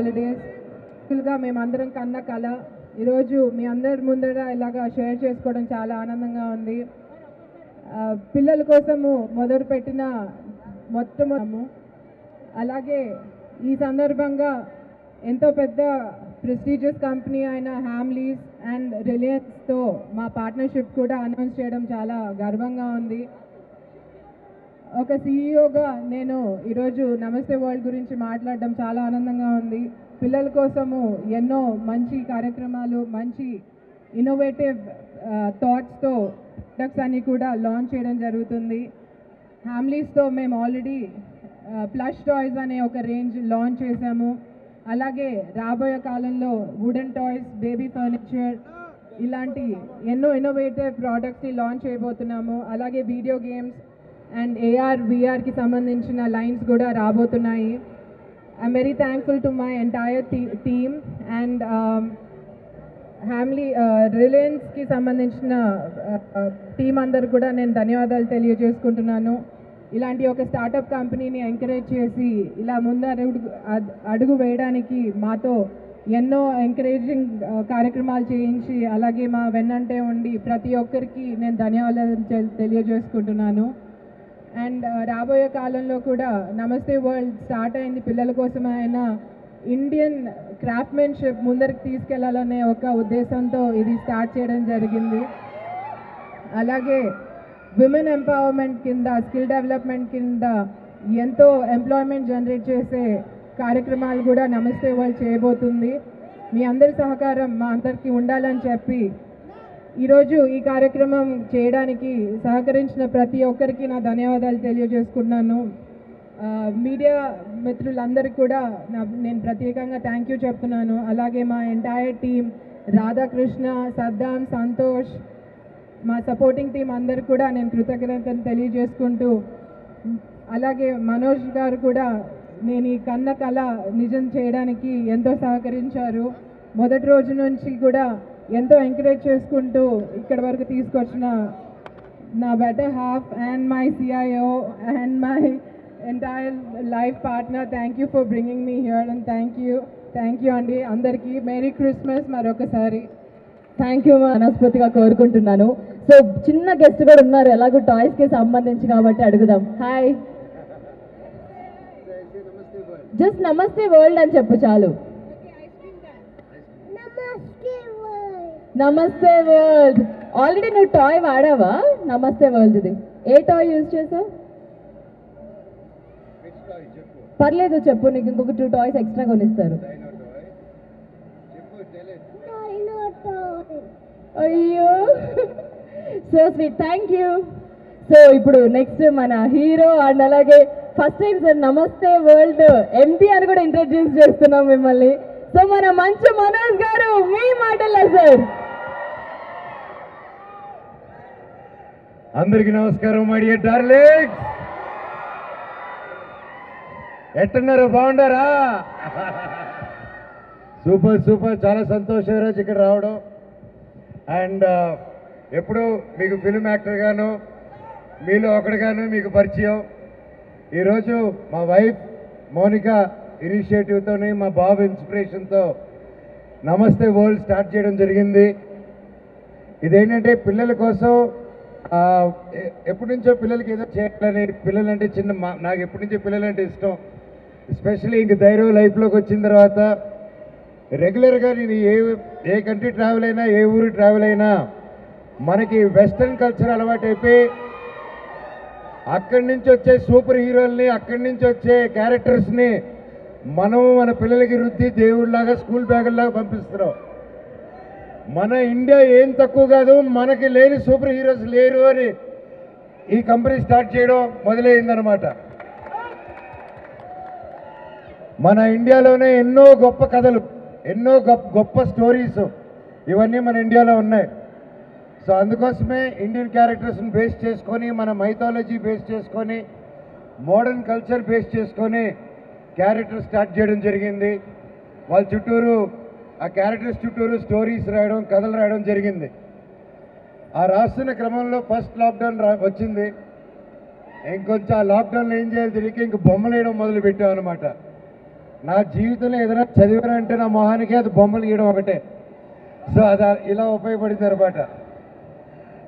Holidays. ఫుల్గా మేమందరం కన్న కళ ఈరోజు మీ అందరి ముందర ఇలాగా షేర్ చేసుకోవడం చాలా ఆనందంగా ఉంది. పిల్లల కోసము మొదలుపెట్టిన మొత్తము అలాగే ఈ సందర్భంగా ఎంతో పెద్ద ప్రెస్టీజియస్ కంపెనీ అయిన హ్యామ్లీస్ అండ్ రిలయన్స్తో మా పార్ట్నర్షిప్ కూడా అనౌన్స్ చేయడం చాలా గర్వంగా ఉంది. ఒక సీఈఓగా నేను ఈరోజు నమస్తే వరల్డ్ గురించి మాట్లాడడం చాలా ఆనందంగా ఉంది. పిల్లల కోసము ఎన్నో మంచి కార్యక్రమాలు, మంచి ఇన్నోవేటివ్ థాట్స్తో ప్రొడక్ట్స్ అన్నీ కూడా లాంచ్ చేయడం జరుగుతుంది. హ్యామ్లీస్తో మేము ఆల్రెడీ ప్లష్ టాయ్స్ అనే ఒక రేంజ్ లాంచ్ చేశాము. అలాగే రాబోయే కాలంలో వుడెన్ టాయ్స్, బేబీ ఫర్నిచర్ ఇలాంటి ఎన్నో ఇన్నోవేటివ్ ప్రోడక్ట్స్ని లాంచ్ చేయబోతున్నాము. అలాగే వీడియో గేమ్స్ అండ్ ఏఆర్ విఆర్కి సంబంధించిన లైన్స్ కూడా రాబోతున్నాయి. I'm very thankful to my entire team and Hamleys రిలయన్స్కి సంబంధించిన టీం అందరు కూడా నేను ధన్యవాదాలు తెలియజేసుకుంటున్నాను. ఇలాంటి ఒక స్టార్టప్ కంపెనీని ఎంకరేజ్ చేసి ఇలా అడుగు వేయడానికి మాతో ఎన్నో ఎంకరేజింగ్ కార్యక్రమాలు చేయించి అలాగే మా వెన్నంటే ఉండి ప్రతి ఒక్కరికి నేను ధన్యవాదాలు తెలియజేసుకుంటున్నాను. అండ్ రాబోయే కాలంలో కూడా నమస్తే వరల్డ్ స్టార్ట్ అయింది పిల్లల కోసమే అయినా ఇండియన్ క్రాఫ్ట్మెన్షిప్ ముందరికి తీసుకెళ్లాలనే ఒక ఉద్దేశంతో ఇది స్టార్ట్ చేయడం జరిగింది. అలాగే విమెన్ ఎంపవర్మెంట్ కింద, స్కిల్ డెవలప్మెంట్ కింద ఎంతో ఎంప్లాయ్మెంట్ జనరేట్ చేసే కార్యక్రమాలు కూడా నమస్తే వరల్డ్ చేయబోతుంది. మీ అందరి సహకారం మా అందరికీ ఉండాలని చెప్పి ఈరోజు ఈ కార్యక్రమం చేయడానికి సహకరించిన ప్రతి ఒక్కరికి నా ధన్యవాదాలు తెలియజేసుకున్నాను. మీడియా మిత్రులందరికీ కూడా నేను ప్రత్యేకంగా థ్యాంక్ యూ చెప్తున్నాను. అలాగే మా ఎంటైర్ టీం రాధాకృష్ణ, సద్దాం, సంతోష్, మా సపోర్టింగ్ టీం అందరికి కూడా నేను కృతజ్ఞతలు తెలియజేసుకుంటూ, అలాగే మనోజ్ గారు కూడా నేను ఈ కన్న కళ నిజం చేయడానికి ఎంతో సహకరించారు. మొదటి రోజు నుంచి కూడా ఎంతో ఎంకరేజ్ చేసుకుంటూ ఇక్కడి వరకు తీసుకొచ్చిన నా better half and my CIO and my entire life partner, thank you for bringing me here and thank you అండి అందరికీ. మేరీ క్రిస్మస్ మరొకసారి. థ్యాంక్ యూ మనస్ఫూర్తిగా కోరుకుంటున్నాను. సో చిన్న గెస్ట్ కూడా ఉన్నారు, ఎలాగో టాయ్స్కి సంబంధించి కాబట్టి అడుగుదాం. హాయ్, జస్ట్ నమస్తే వరల్డ్ అని చెప్పు చాలు. నమస్తే వరల్డ్. ఆల్రెడీ నువ్వు టాయ్ వాడావా నమస్తే వరల్డ్ది? ఏ టాయ్ యూజ్ చేసావు? పర్లేదు చెప్పు, నీకు ఇంకొక 2 టాయ్స్ ఎక్స్ట్రా కొనిస్తారు. అయ్యో so sweet, thank you. So ఇప్పుడు నెక్స్ట్ మన హీరో అండ్ అలాగే ఫస్ట్ టైం సార్ నమస్తే వరల్డ్ MD అని కూడా ఇంట్రడ్యూస్ చేస్తున్నాం మిమ్మల్ని. సో మన మంచు మనోజ్ గారు మీ మాటల్లో సార్. అందరికీ నమస్కారం మై డియర్ డార్లింగ్స్. ఎట్టున్నారు, బాగుండారా? సూపర్, చాలా సంతోషం ఈరోజు ఇక్కడ రావడం. అండ్ ఎప్పుడు మీకు ఫిల్మ్ యాక్టర్గాను, మీలో ఒకటిగాను మీకు పరిచయం. ఈరోజు మా వైఫ్ మోనిక ఇనిషియేటివ్తో, మా బాబు ఇన్స్పిరేషన్తో నమస్తే వరల్డ్ స్టార్ట్ చేయడం జరిగింది. ఇదేంటంటే పిల్లల కోసం ఎప్పటి నుంచో పిల్లలకి ఏదో చేయాలని, పిల్లలంటే నాకు ఎప్పటి నుంచో పిల్లలంటే ఇష్టం. ఎస్పెషల్లీ ఇంక ధైర్యం లైఫ్లోకి వచ్చిన తర్వాత రెగ్యులర్గా నేను ఏ కంట్రీ ట్రావెల్ అయినా, ఏ ఊరు ట్రావెల్ అయినా మనకి వెస్ట్రన్ కల్చర్ అలవాటు అయిపోయి అక్కడి నుంచి వచ్చే సూపర్ హీరోల్ని, అక్కడి నుంచి వచ్చే క్యారెక్టర్స్ని మనం మన పిల్లలకి రుద్ది దేవుడిలాగా, స్కూల్ బ్యాగుల్లాగా పంపిస్తున్నాం. మన ఇండియా ఏం తక్కువ కాదు, మనకి లేని సూపర్ హీరోస్ లేరు అని ఈ కంపెనీ స్టార్ట్ చేయడం మొదలైందనమాట. మన ఇండియాలోనే ఎన్నో గొప్ప కథలు, ఎన్నో గొప్ప స్టోరీస్ ఇవన్నీ మన ఇండియాలో ఉన్నాయి. సో అందుకోసమే ఇండియన్ క్యారెక్టర్స్ని బేస్ చేసుకొని, మన మైథాలజీ బేస్ చేసుకొని, మోడర్న్ కల్చర్ బేస్ చేసుకొని క్యారెక్టర్ స్టార్ట్ చేయడం జరిగింది. వాళ్ళ చుట్టూరు, ఆ క్యారెక్టర్స్ చుట్టూరు స్టోరీస్ రాయడం, కథలు రాయడం జరిగింది. ఆ రాస్తున్న క్రమంలో ఫస్ట్ లాక్డౌన్ వచ్చింది. ఇంకొంచెం ఆ లాక్డౌన్లో ఏం చేయాలి తెలియక ఇంక బొమ్మలు వేయడం మొదలు పెట్టాం అనమాట. నా జీవితంలో ఏదైనా చదివానంటే నా మొహానికి అది బొమ్మలు గీయడం ఒకటే. సో అది ఇలా ఉపయోగపడింది అనమాట.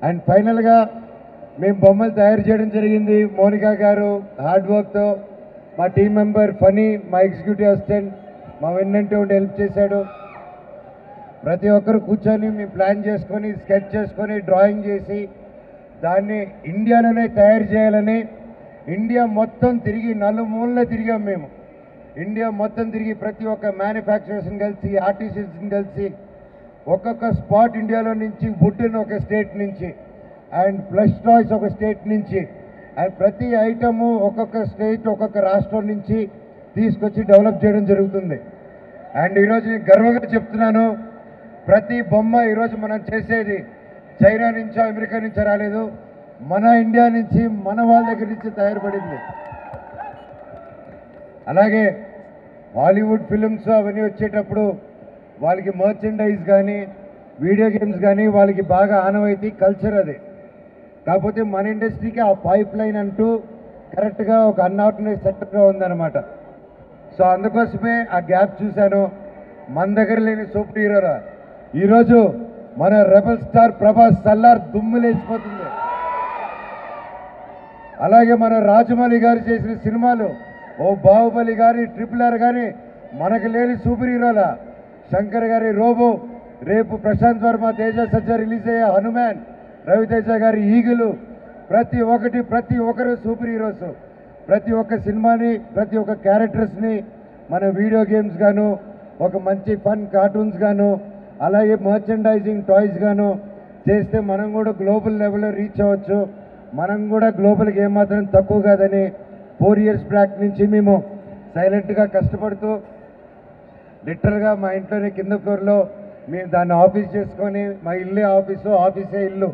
అండ్ ఫైనల్గా మేము బొమ్మలు తయారు చేయడం జరిగింది. మోనికా గారు హార్డ్ వర్క్తో, మా టీం మెంబర్ ఫనీ, మా ఎగ్జిక్యూటివ్ అసిస్టెంట్ మా వెన్నంటే ఉండి హెల్ప్ చేశాడు. ప్రతి ఒక్కరు కూర్చొని మేము ప్లాన్ చేసుకొని స్కెచ్ చేసుకొని డ్రాయింగ్ చేసి దాన్ని ఇండియాలోనే తయారు చేయాలని ఇండియా మొత్తం తిరిగి నలుమూలనే తిరిగాం మేము. ఇండియా మొత్తం తిరిగి ప్రతి ఒక్క మ్యానుఫ్యాక్చరర్స్ని కలిసి ఆర్టిస్ట్ని కలిసి ఒక్కొక్క స్పాట్ ఇండియాలో నుంచి, వుడ్ని ఒక స్టేట్ నుంచి, అండ్ ప్లస్ టాయ్స్ ఒక స్టేట్ నుంచి, అండ్ ప్రతి ఐటము ఒక్కొక్క స్టేట్ ఒక్కొక్క రాష్ట్రం నుంచి తీసుకొచ్చి డెవలప్ చేయడం జరుగుతుంది. అండ్ ఈరోజు నేను గర్వంగా చెప్తున్నాను, ప్రతి బొమ్మ ఈరోజు మనం చేసేది చైనా నుంచో అమెరికా నుంచో రాలేదు, మన ఇండియా నుంచి, మన వాళ్ళ దగ్గర నుంచి తయారుపడింది. అలాగే హాలీవుడ్ ఫిలిమ్స్ అవన్నీ వచ్చేటప్పుడు వాళ్ళకి మర్చెండైజ్ కానీ వీడియో గేమ్స్ కానీ వాళ్ళకి బాగా ఆనవాయితీ కల్చర్ అది. కాకపోతే మన ఇండస్ట్రీకి ఆ పైప్ లైన్ అంటూ కరెక్ట్గా ఒక అన్ఆర్గనైజ్ సెక్టర్గా ఉందన్నమాట. సో అందుకోసమే ఆ గ్యాప్ చూశాను. మన దగ్గర లేని సూపర్ హీరోరా ఈరోజు మన రెబల్ స్టార్ ప్రభాస్ సల్లార్ దుమ్ములేసిపోతుంది. అలాగే మన రాజమౌళి గారు చేసిన సినిమాలు, ఓ బాహుబలి కానీ RRR కానీ మనకు లేని సూపర్ హీరోలా. శంకర్ గారి రోబో, రేపు ప్రశాంత్ వర్మ తేజ సజ్జా రిలీజ్ అయ్యే హనుమాన్, రవితేజ గారి ఈగులు, ప్రతి ఒక్కరు సూపర్ హీరోస్. ప్రతి ఒక్క సినిమాని, ప్రతి ఒక్క క్యారెక్టర్స్ని మన వీడియో గేమ్స్ గాను, ఒక మంచి ఫన్ కార్టూన్స్ గాను, అలాగే మర్చెండైజింగ్ టాయ్స్ గాను చేస్తే మనం కూడా గ్లోబల్ లెవెల్లో రీచ్ అవ్వచ్చు. మనం కూడా గ్లోబల్కి ఏమాత్రం తక్కువ కాదని 4 years బ్యాక్ నుంచి మేము సైలెంట్గా కష్టపడుతూ లిటరల్గా మా ఇంట్లోనే కింద ఫ్లోర్లో మేము దాన్ని ఆఫీస్ చేసుకొని, మా ఇల్లే ఆఫీసు, ఆఫీసే ఇల్లు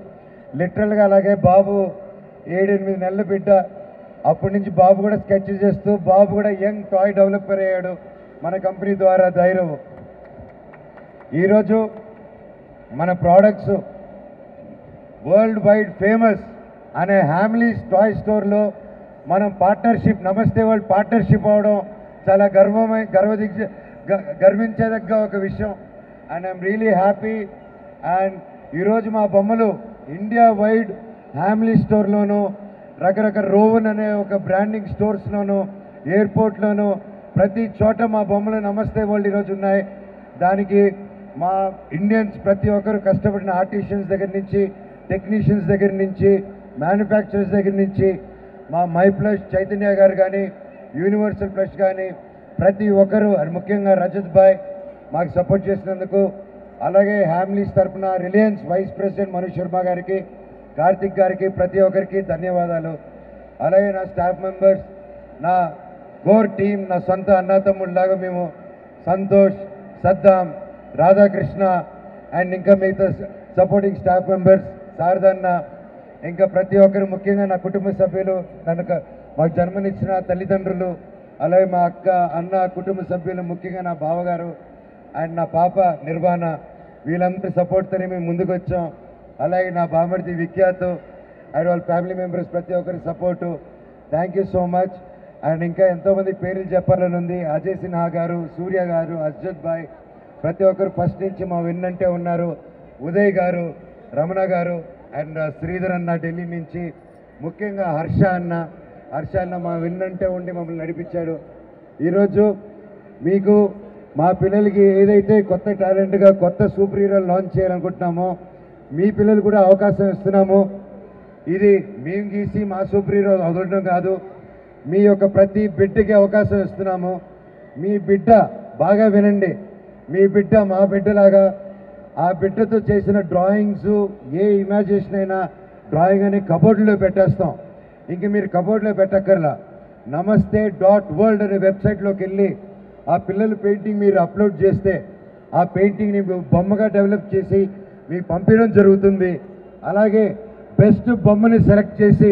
లిటరల్గా. అలాగే బాబు 7-8 నెలల బిడ్డ, అప్పటి నుంచి బాబు కూడా స్కెచ్ చేస్తూ, బాబు కూడా యంగ్ టాయ్ డెవలపర్ అయ్యాడు మన కంపెనీ ద్వారా ధైర్యం. ఈరోజు మన ప్రోడక్ట్స్ వరల్డ్ వైడ్ ఫేమస్ అనే హ్యామ్లీస్ టాయ్ స్టోర్లో మనం పార్ట్నర్షిప్, నమస్తే వరల్డ్ పార్ట్నర్షిప్ అవడం చాలా గర్వించేదగ్గ ఒక విషయం. And I'm really happy. And ఈరోజు మా బొమ్మలు ఇండియా వైడ్ హ్యామ్లీ స్టోర్లోను, రకరకాల రోవన్ అనే ఒక బ్రాండింగ్ స్టోర్స్లోను, ఎయిర్పోర్ట్లోను, ప్రతి చోట మా బొమ్మలు నమస్తే వరల్డ్ ఈరోజు ఉన్నాయి. దానికి మా ఇండియన్స్ ప్రతి ఒక్కరు కష్టపడిన ఆర్టిషియన్స్ దగ్గర నుంచి, టెక్నీషియన్స్ దగ్గర నుంచి, మ్యానుఫ్యాక్చరర్స్ దగ్గర నుంచి, మా మై ప్లస్ చైతన్య గారు కానీ, యూనివర్సల్ ప్లస్ కానీ ప్రతి ఒక్కరు, ముఖ్యంగా రజత్ భాయ్ మాకు సపోర్ట్ చేసినందుకు, అలాగే హ్యామ్లీస్ తరఫున రిలయన్స్ వైస్ ప్రెసిడెంట్ మనోజ్ శర్మ గారికి, కార్తిక్ గారికి, ప్రతి ఒక్కరికి ధన్యవాదాలు. అలాగే నా స్టాఫ్ మెంబర్స్, నా కోర్ టీం, నా సొంత అన్నతమ్ముళ్ళలాగా మేము సంతోష్, సద్దాం, రాధాకృష్ణ అండ్ ఇంకా మిగతా సపోర్టింగ్ స్టాఫ్ మెంబర్స్, శారదన్న, ఇంకా ప్రతి ఒక్కరు, ముఖ్యంగా నా కుటుంబ సభ్యులు, మాకు జన్మనిచ్చిన తల్లిదండ్రులు, అలాగే మా అక్క, అన్న, కుటుంబ సభ్యులు, ముఖ్యంగా నా బావగారు అండ్ నా పాప నిర్వాణ, వీళ్ళందరి సపోర్ట్తోనే మేము ముందుకు వచ్చాం. అలాగే నా బామర్ది విఖ్యాత్ అండ్ వాళ్ళ ఫ్యామిలీ మెంబర్స్ ప్రతి ఒక్కరి support. Thank you so much. And ఇంకా ఎంతోమంది పేర్లు చెప్పాలని ఉంది. అజయ్ సిన్హా గారు, సూర్య గారు, అర్జద్ భాయ్, ప్రతి ఒక్కరు ఫస్ట్ నుంచి మా వెన్నంటే ఉన్నారు. ఉదయ్ గారు, రమణ గారు అండ్ శ్రీధర్ అన్న ఢిల్లీ నుంచి, ముఖ్యంగా హర్ష అన్న మా వెన్నంటే ఉండి మమ్మల్ని నడిపించాడు. ఈరోజు మీకు మా పిల్లలకి ఏదైతే కొత్త టాలెంట్గా కొత్త సూపర్ హీరోలు లాంచ్ చేయాలనుకుంటున్నామో, మీ పిల్లలు కూడా అవకాశం ఇస్తున్నాము. ఇది మేము గీసి మా సూపర్ హీరో వదలడం కాదు, మీ యొక్క ప్రతి బిడ్డకి అవకాశం ఇస్తున్నాము. మీ బిడ్డ బాగా వినండి, మీ బిడ్డ మా బిడ్డలాగా, ఆ బిడ్డతో చేసిన డ్రాయింగ్స్, ఏ ఇమాజినేషన్ అయినా డ్రాయింగ్ అని కబోర్డ్లో పెట్టేస్తాం. ఇంక మీరు కబోర్డ్లో పెట్టక్కర్లా, namaste.world అనే వెబ్సైట్లోకి వెళ్ళి ఆ పిల్లల పెయింటింగ్ మీరు అప్లోడ్ చేస్తే ఆ పెయింటింగ్ని బొమ్మగా డెవలప్ చేసి మీకు పంపించడం జరుగుతుంది. అలాగే బెస్ట్ బొమ్మని సెలెక్ట్ చేసి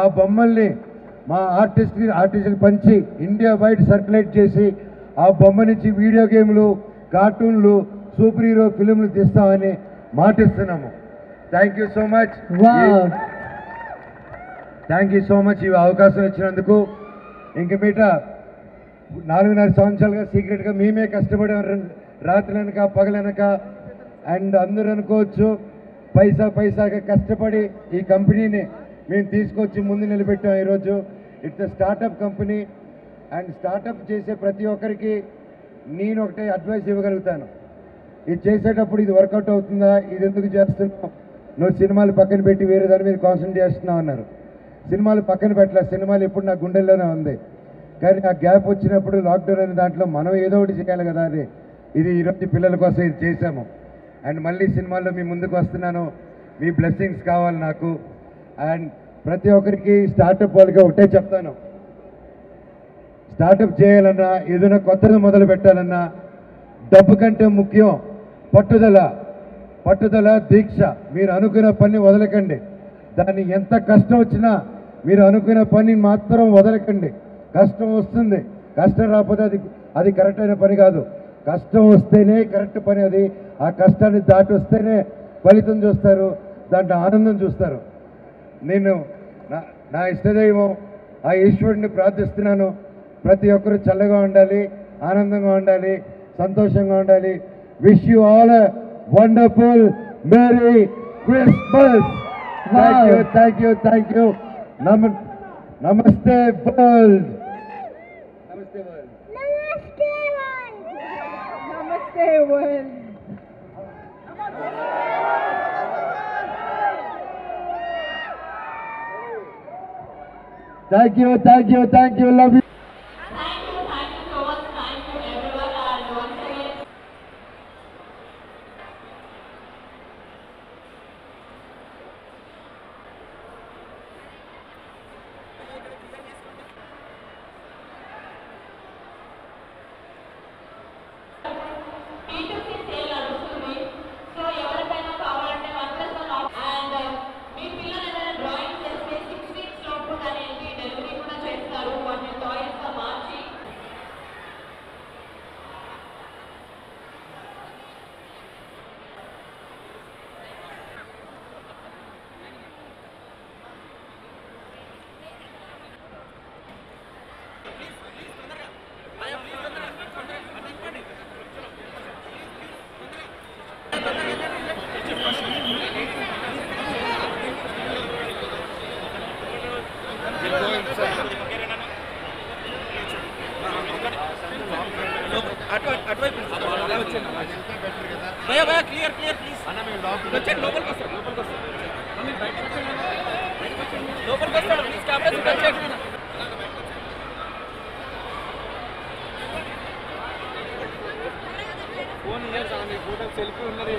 ఆ బొమ్మల్ని మా ఆర్టిస్ట్కి పంచి ఇండియా వైడ్ సర్క్యులేట్ చేసి ఆ బొమ్మ నుంచి వీడియో గేమ్లు, కార్టూన్లు, సూపర్ హీరో ఫిలింలు తీస్తామని మాటిస్తున్నాము. Thank you so much. Thank you so much ఈ అవకాశం ఇచ్చినందుకు. ఇంక మీట 4.5 సంవత్సరాలుగా సీక్రెట్గా మేమే కష్టపడాం, రాత్రులనక పగలనక. అండ్ అందరూ అనుకోవచ్చు పైసాగా కష్టపడి ఈ కంపెనీని మేము తీసుకొచ్చి ముందు నిలబెట్టాం. ఈరోజు it's startup company. And startup చేసే ప్రతి ఒక్కరికి నేను ఒకటే అడ్వైస్ ఇవ్వగలుగుతాను. ఇది చేసేటప్పుడు ఇది వర్కౌట్ అవుతుందా, ఇది ఎందుకు చేస్తున్నావు, నువ్వు సినిమాలు పక్కన పెట్టి వేరే దాని మీద కాన్సన్ట్రేట్ చేస్తున్నావు అన్నారు. సినిమాలు పక్కన పెట్టలేదు, సినిమాలు ఎప్పుడు నా గుండెల్లోనే ఉంది. కానీ ఆ గ్యాప్ వచ్చినప్పుడు లాక్డౌన్ అనే దాంట్లో మనం ఏదో ఒకటి చేయాలి కదా అని ఇది ఈరోజు పిల్లల కోసం ఇది చేశాము. అండ్ మళ్ళీ సినిమాల్లో మీ ముందుకు వస్తున్నాను, మీ బ్లెస్సింగ్స్ కావాలి నాకు. అండ్ ప్రతి ఒక్కరికి స్టార్టప్ వాళ్ళకి ఒకటే చెప్తాను, స్టార్టప్ చేయాలన్నా ఏదైనా కొత్తది మొదలు పెట్టాలన్నా డబ్బు కంటే ముఖ్యం పట్టుదల దీక్ష. మీరు అనుకున్న పని వదలకండి, దాన్ని ఎంత కష్టం వచ్చినా మీరు అనుకున్న పని మాత్రం వదలకండి. కష్టం వస్తుంది, కష్టం రాకపోతే అది కరెక్ట్ అయిన పని కాదు. కష్టం వస్తేనే కరెక్ట్ పని అది. ఆ కష్టాన్ని దాటి వస్తేనే ఫలితం చూస్తారు, దాంట్లో ఆనందం చూస్తారు. నేను నా ఇష్టదైవం ఆ ఈశ్వరుడిని ప్రార్థిస్తున్నాను, ప్రతి ఒక్కరూ చల్లగా ఉండాలి, ఆనందంగా ఉండాలి, సంతోషంగా ఉండాలి. Wish you all a wonderful merry Christmas. Thank you. నమస్తే వరల్డ్. నమస్తే world. Thank you. Love you. Clear please వచ్చేయండి, లోపలికి వస్తాడు ప్లీజ్, కెమెరా వచ్చేయండి. ఫోన్ ఫోటో సెల్ఫీ ఉన్నది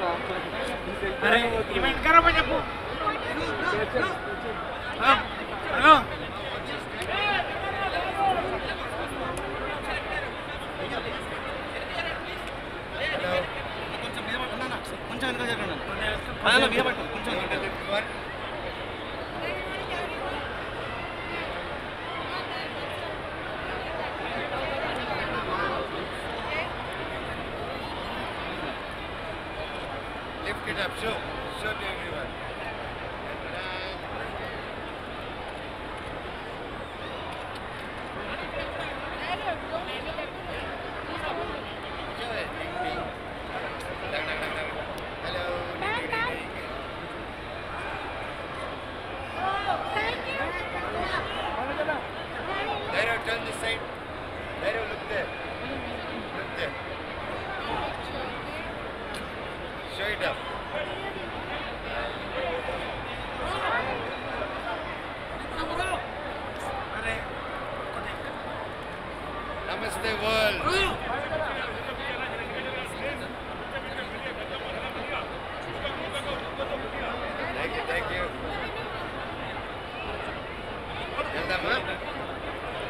ఈవెంట్ కరా చెప్పు. Lift it up, show to everyone. Turn this side. Look there. Show it up. Namaste world.